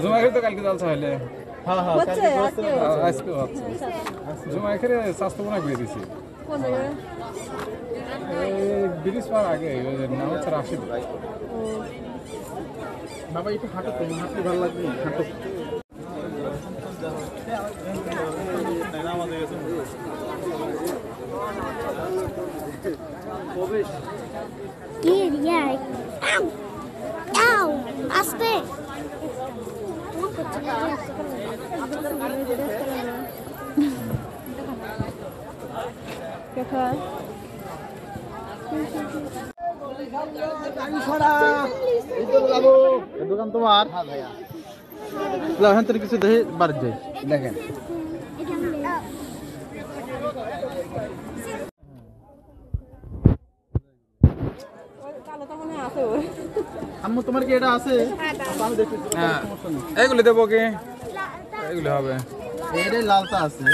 জুমাই তো কালকে জালসা হইলে হ্যাঁ হ্যাঁ আজকে হচ্ছে জুমাই খেলে স্বাস্থ্যবনা করে দিছি ব্রিজ পার আগে নাম হচ্ছে রাশিদ বাবা একটু হাঁটো তো হাঁটলে ভালো লাগবে হাঁটো আস্তে দোকান তোমার কিছু দেখে বাড়ি যাই দেখেন আম্মু তোমার কি এটা আছে এগুলি দেবো কি এগুলি হবে এর লালটা আছে